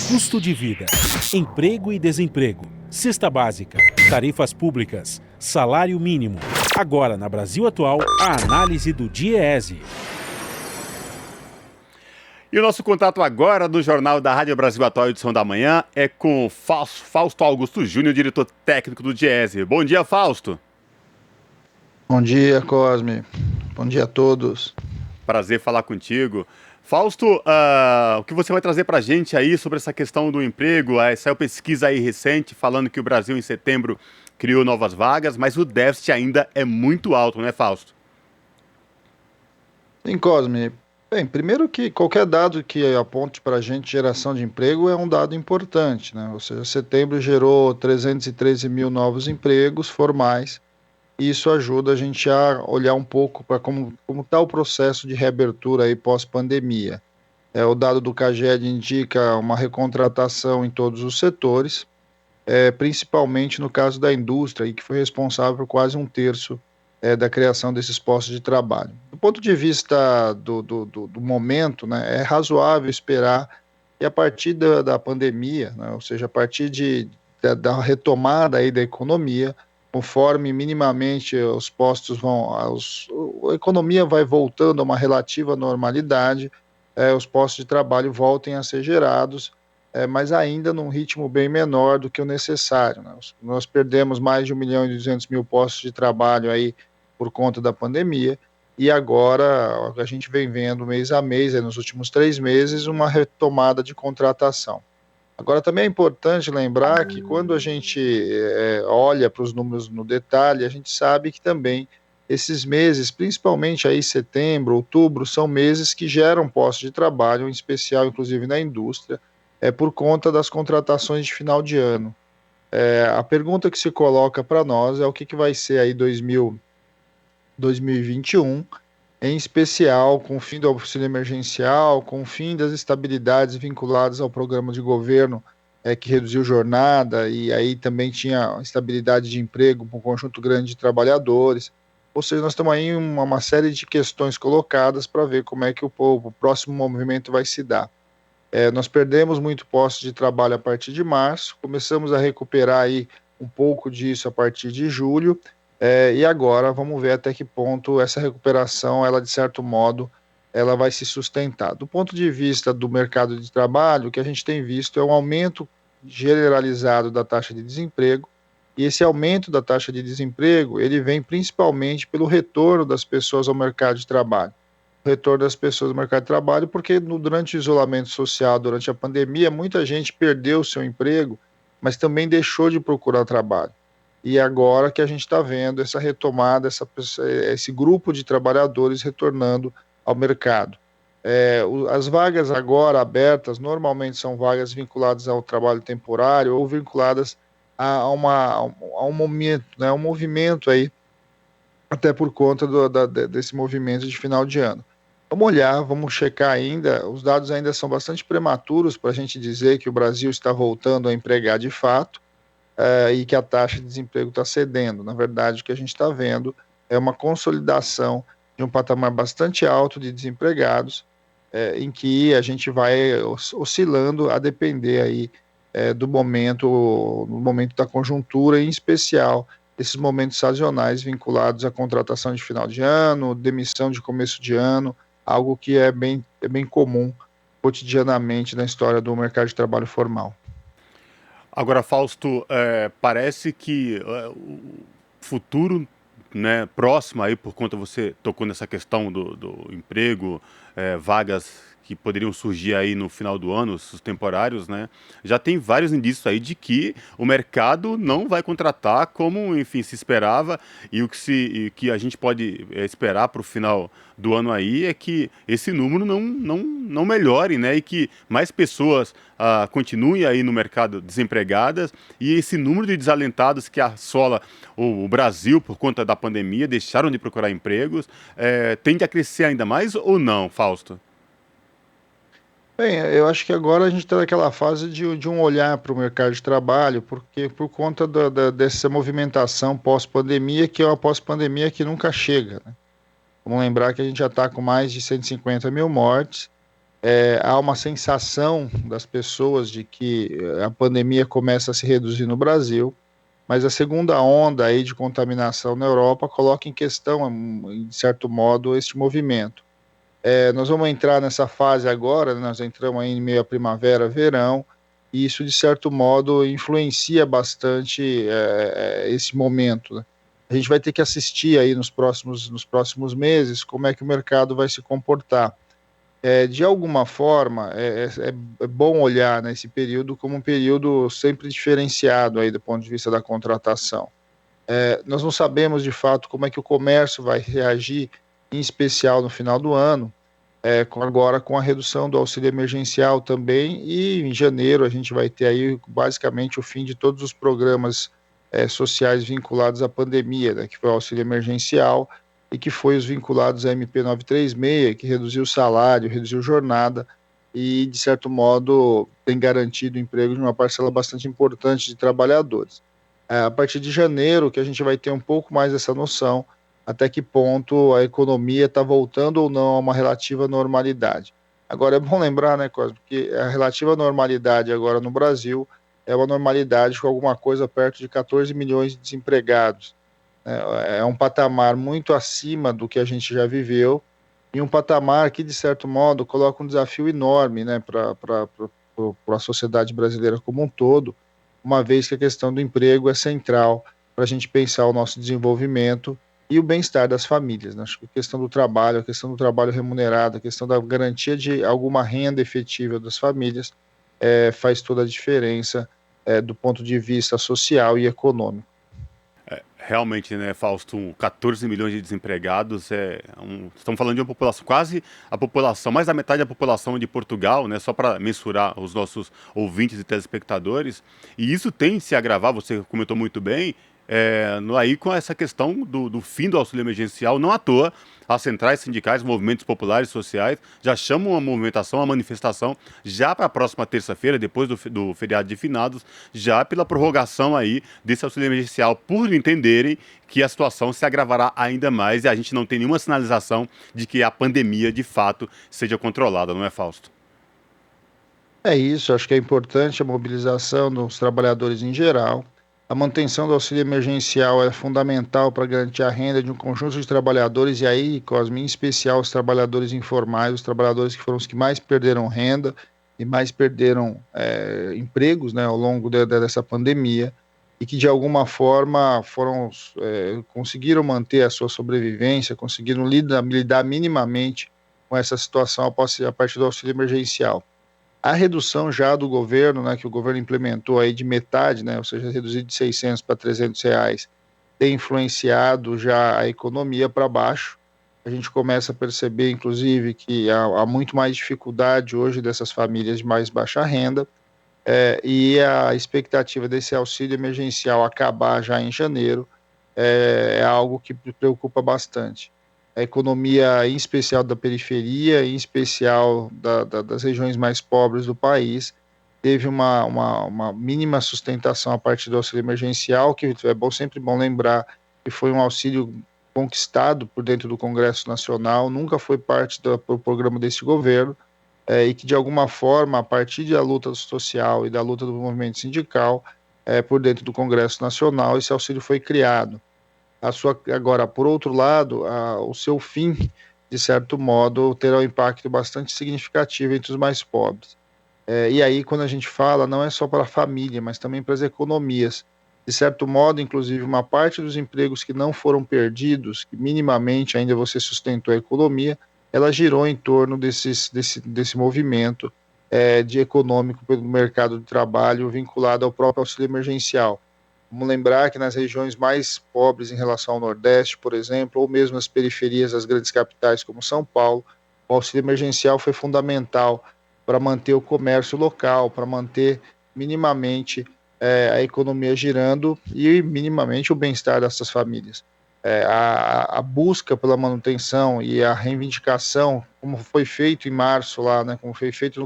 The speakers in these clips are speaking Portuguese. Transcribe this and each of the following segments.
Custo de vida, emprego e desemprego, cesta básica, tarifas públicas, salário mínimo. Agora, na Brasil Atual, a análise do DIEESE. E o nosso contato agora do Jornal da Rádio Brasil Atual, edição da manhã, é com Fausto Augusto Júnior, diretor técnico do DIEESE. Bom dia, Fausto. Bom dia, Cosme. Bom dia a todos. Prazer falar contigo. Fausto, o que você vai trazer para a gente aí sobre essa questão do emprego? Saiu pesquisa aí recente falando que o Brasil em setembro criou novas vagas, mas o déficit ainda é muito alto, né, Fausto? Sim, Cosme. Bem, primeiro que qualquer dado que aponte para a gente geração de emprego é um dado importante, né? Ou seja, setembro gerou 313 mil novos empregos formais, e isso ajuda a gente a olhar um pouco para como está o processo de reabertura aí pós-pandemia. O dado do CAGED indica uma recontratação em todos os setores, principalmente no caso da indústria, que foi responsável por quase um terço da criação desses postos de trabalho. Do ponto de vista do momento, né, é razoável esperar que a partir da pandemia, né, ou seja, a partir da retomada aí da economia, conforme minimamente os postos a economia vai voltando a uma relativa normalidade, os postos de trabalho voltem a ser gerados, mas ainda num ritmo bem menor do que o necessário, né? Nós perdemos mais de 1.200.000 postos de trabalho aí por conta da pandemia, e agora a gente vem vendo mês a mês, nos últimos 3 meses, uma retomada de contratação. Agora, também é importante lembrar que quando a gente olha para os números no detalhe, a gente sabe que também esses meses, principalmente aí setembro, outubro, são meses que geram postos de trabalho, em especial, inclusive, na indústria, por conta das contratações de final de ano. A pergunta que se coloca para nós é o que vai ser aí 2021, em especial com o fim do auxílio emergencial, com o fim das estabilidades vinculadas ao programa de governo que reduziu jornada, e aí também tinha estabilidade de emprego para um conjunto grande de trabalhadores. Ou seja, nós estamos aí uma série de questões colocadas para ver como é que o próximo movimento vai se dar. Nós perdemos muito postos de trabalho a partir de março, começamos a recuperar aí um pouco disso a partir de julho, e agora vamos ver até que ponto essa recuperação, ela de certo modo, ela vai se sustentar. Do ponto de vista do mercado de trabalho, o que a gente tem visto é um aumento generalizado da taxa de desemprego, e esse aumento da taxa de desemprego, ele vem principalmente pelo retorno das pessoas ao mercado de trabalho. O retorno das pessoas ao mercado de trabalho, porque durante o isolamento social, durante a pandemia, muita gente perdeu o seu emprego, mas também deixou de procurar trabalho. E agora que a gente está vendo essa retomada, esse grupo de trabalhadores retornando ao mercado. As vagas agora abertas normalmente são vagas vinculadas ao trabalho temporário ou vinculadas a um momento, né, um movimento aí, até por conta desse movimento de final de ano. Vamos olhar, vamos checar ainda, os dados ainda são bastante prematuros para a gente dizer que o Brasil está voltando a empregar de fato, e que a taxa de desemprego está cedendo. Na verdade, o que a gente está vendo é uma consolidação de um patamar bastante alto de desempregados, em que a gente vai oscilando a depender aí do momento, no momento da conjuntura, em especial esses momentos sazonais vinculados à contratação de final de ano, demissão de começo de ano, algo que é bem comum cotidianamente na história do mercado de trabalho formal. Agora, Fausto, parece que o futuro, né, próximo aí, por conta, você tocou nessa questão do emprego, vagas que poderiam surgir aí no final do ano, os temporários, né? Já tem vários indícios aí de que o mercado não vai contratar como, enfim, se esperava, e que a gente pode esperar para o final do ano aí é que esse número não melhore, né? E que mais pessoas continuem aí no mercado desempregadas, e esse número de desalentados que assola o Brasil por conta da pandemia, deixaram de procurar empregos, tende a crescer ainda mais ou não, Fausto? Bem, eu acho que agora a gente está naquela fase de um olhar para o mercado de trabalho, porque por conta dessa movimentação pós-pandemia, que é uma pós-pandemia que nunca chega, né? Vamos lembrar que a gente já está com mais de 150 mil mortes, há uma sensação das pessoas de que a pandemia começa a se reduzir no Brasil, mas a segunda onda aí de contaminação na Europa coloca em questão, de certo modo, este movimento. Nós vamos entrar nessa fase agora, né, nós entramos aí em meio à primavera, verão, e isso, de certo modo, influencia bastante esse momento, né? A gente vai ter que assistir aí nos próximos meses como é que o mercado vai se comportar. De alguma forma, é bom olhar nesse período como um período sempre diferenciado aí do ponto de vista da contratação. Nós não sabemos de fato como é que o comércio vai reagir, em especial no final do ano, agora com a redução do auxílio emergencial também, e em janeiro a gente vai ter aí basicamente o fim de todos os programas sociais vinculados à pandemia, né, que foi o auxílio emergencial e que foi os vinculados à MP 936, que reduziu o salário, reduziu jornada e, de certo modo, tem garantido o emprego de uma parcela bastante importante de trabalhadores. A partir de janeiro que a gente vai ter um pouco mais essa noção até que ponto a economia está voltando ou não a uma relativa normalidade. Agora, é bom lembrar, né, Cosmo, que a relativa normalidade agora no Brasil é uma normalidade com alguma coisa perto de 14 milhões de desempregados. É um patamar muito acima do que a gente já viveu e um patamar que, de certo modo, coloca um desafio enorme, né, para a sociedade brasileira como um todo, uma vez que a questão do emprego é central para a gente pensar o nosso desenvolvimento e o bem-estar das famílias, né? Acho que a questão do trabalho remunerado, a questão da garantia de alguma renda efetiva das famílias faz toda a diferença do ponto de vista social e econômico. Realmente, né, Fausto, 14 milhões de desempregados, estamos falando de uma população, quase a população, mais da metade da população de Portugal, né, só para mensurar os nossos ouvintes e telespectadores, e isso tem se agravar, você comentou muito bem, aí com essa questão do fim do auxílio emergencial, não à toa, as centrais sindicais, movimentos populares sociais, já chamam uma movimentação, uma manifestação, já para a próxima terça-feira, depois do feriado de finados, já pela prorrogação aí desse auxílio emergencial, por entenderem que a situação se agravará ainda mais e a gente não tem nenhuma sinalização de que a pandemia, de fato, seja controlada, não é, Fausto? É isso, acho que é importante a mobilização dos trabalhadores em geral. A manutenção do auxílio emergencial é fundamental para garantir a renda de um conjunto de trabalhadores, e aí, Cosme, em especial os trabalhadores informais, os trabalhadores que foram os que mais perderam renda e mais perderam empregos, né, ao longo dessa pandemia, e que de alguma forma conseguiram manter a sua sobrevivência, conseguiram lidar minimamente com essa situação a partir do auxílio emergencial. A redução já do governo, né, que o governo implementou aí de metade, né, ou seja, reduzir de 600 para 300 reais, tem influenciado já a economia para baixo. A gente começa a perceber, inclusive, que há muito mais dificuldade hoje dessas famílias de mais baixa renda, e a expectativa desse auxílio emergencial acabar já em janeiro é algo que preocupa bastante. A economia, em especial da periferia, em especial das regiões mais pobres do país, teve uma mínima sustentação a partir do auxílio emergencial, que sempre bom lembrar que foi um auxílio conquistado por dentro do Congresso Nacional, nunca foi parte do programa desse governo, e que, de alguma forma, a partir da luta social e da luta do movimento sindical, por dentro do Congresso Nacional, esse auxílio foi criado. Agora, por outro lado, o seu fim, de certo modo, terá um impacto bastante significativo entre os mais pobres. E aí, quando a gente fala, não é só para a família, mas também para as economias. De certo modo, inclusive, uma parte dos empregos que não foram perdidos, que minimamente ainda você sustentou a economia, ela girou em torno desse movimento de econômico pelo mercado de trabalho vinculado ao próprio auxílio emergencial. Vamos lembrar que nas regiões mais pobres em relação ao Nordeste, por exemplo, ou mesmo nas periferias das grandes capitais como São Paulo, o auxílio emergencial foi fundamental para manter o comércio local, para manter minimamente a economia girando e minimamente o bem-estar dessas famílias. A busca pela manutenção e a reivindicação, como foi feito em março lá, né, como foi feito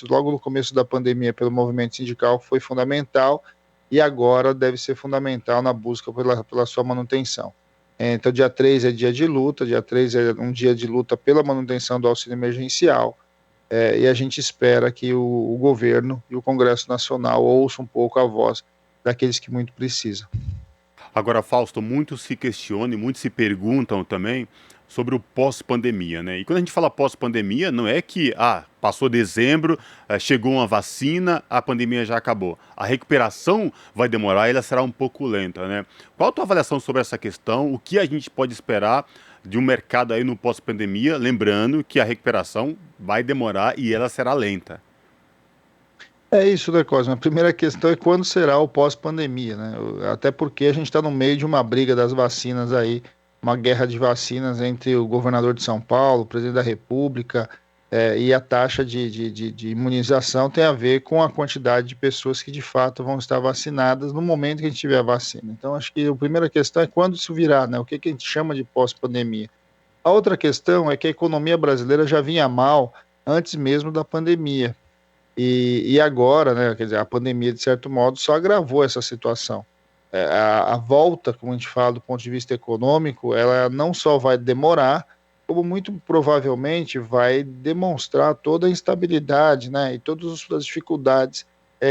logo no começo da pandemia pelo movimento sindical, foi fundamental e agora deve ser fundamental na busca pela sua manutenção. Então, dia 3 é dia de luta, dia 3 é um dia de luta pela manutenção do auxílio emergencial, e a gente espera que o governo e o Congresso Nacional ouçam um pouco a voz daqueles que muito precisam. Agora, Fausto, muitos se questionam e muitos se perguntam também sobre o pós-pandemia, né? E quando a gente fala pós-pandemia, não é que, passou dezembro, chegou uma vacina, a pandemia já acabou. A recuperação vai demorar e ela será um pouco lenta, né? Qual a tua avaliação sobre essa questão? O que a gente pode esperar de um mercado aí no pós-pandemia? Lembrando que a recuperação vai demorar e ela será lenta. É isso, né, Cosme? A primeira questão é quando será o pós-pandemia, né? Até porque a gente está no meio de uma briga das vacinas aí, uma guerra de vacinas entre o governador de São Paulo, o presidente da República, e a taxa de imunização tem a ver com a quantidade de pessoas que de fato vão estar vacinadas no momento que a gente tiver a vacina. Então, acho que a primeira questão é quando isso virá, né? O que a gente chama de pós-pandemia. A outra questão é que a economia brasileira já vinha mal antes mesmo da pandemia. E agora, né, quer dizer, a pandemia, de certo modo, só agravou essa situação. A volta, como a gente fala, do ponto de vista econômico, ela não só vai demorar, como muito provavelmente vai demonstrar toda a instabilidade, né, e todas as dificuldades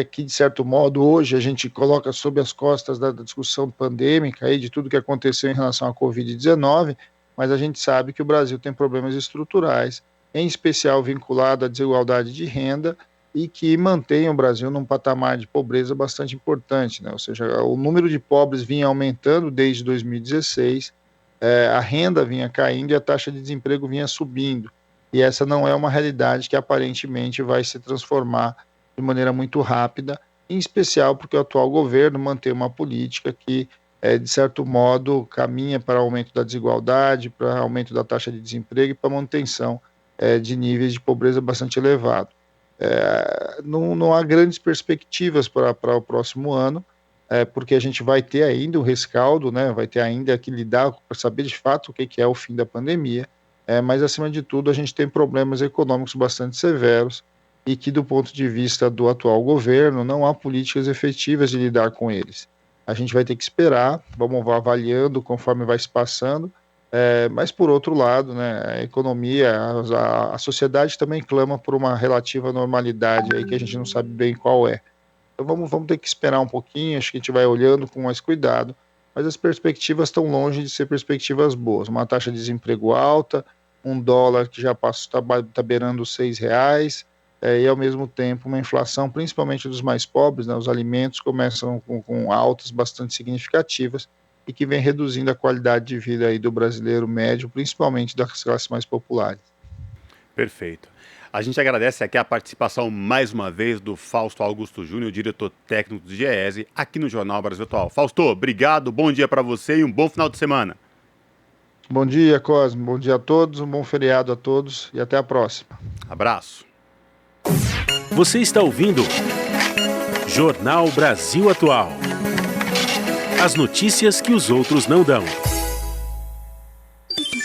que, de certo modo, hoje a gente coloca sob as costas da discussão pandêmica, aí, de tudo que aconteceu em relação à Covid-19, mas a gente sabe que o Brasil tem problemas estruturais, em especial vinculado à desigualdade de renda, e que mantém o Brasil num patamar de pobreza bastante importante, né? Ou seja, o número de pobres vinha aumentando desde 2016, a renda vinha caindo e a taxa de desemprego vinha subindo. E essa não é uma realidade que aparentemente vai se transformar de maneira muito rápida, em especial porque o atual governo mantém uma política que, de certo modo, caminha para aumento da desigualdade, para aumento da taxa de desemprego e para manutenção de níveis de pobreza bastante elevados. Não há grandes perspectivas para o próximo ano, porque a gente vai ter ainda o rescaldo, né, vai ter ainda que lidar para saber de fato o que é o fim da pandemia, mas acima de tudo a gente tem problemas econômicos bastante severos e que do ponto de vista do atual governo não há políticas efetivas de lidar com eles. A gente vai ter que esperar, vamos avaliando conforme vai se passando, mas por outro lado, né, a economia, a sociedade também clama por uma relativa normalidade aí que a gente não sabe bem qual é. Então vamos ter que esperar um pouquinho, acho que a gente vai olhando com mais cuidado, mas as perspectivas estão longe de ser perspectivas boas. Uma taxa de desemprego alta, um dólar que já está beirando os R$6, e ao mesmo tempo uma inflação, principalmente dos mais pobres, né, os alimentos começam com altas bastante significativas, e que vem reduzindo a qualidade de vida aí do brasileiro médio, principalmente das classes mais populares. Perfeito. A gente agradece aqui a participação mais uma vez do Fausto Augusto Júnior, diretor técnico do Diese, aqui no Jornal Brasil Atual. Fausto, obrigado, bom dia para você e um bom final de semana. Bom dia, Cosme, bom dia a todos, um bom feriado a todos e até a próxima. Abraço. Você está ouvindo Jornal Brasil Atual. As notícias que os outros não dão.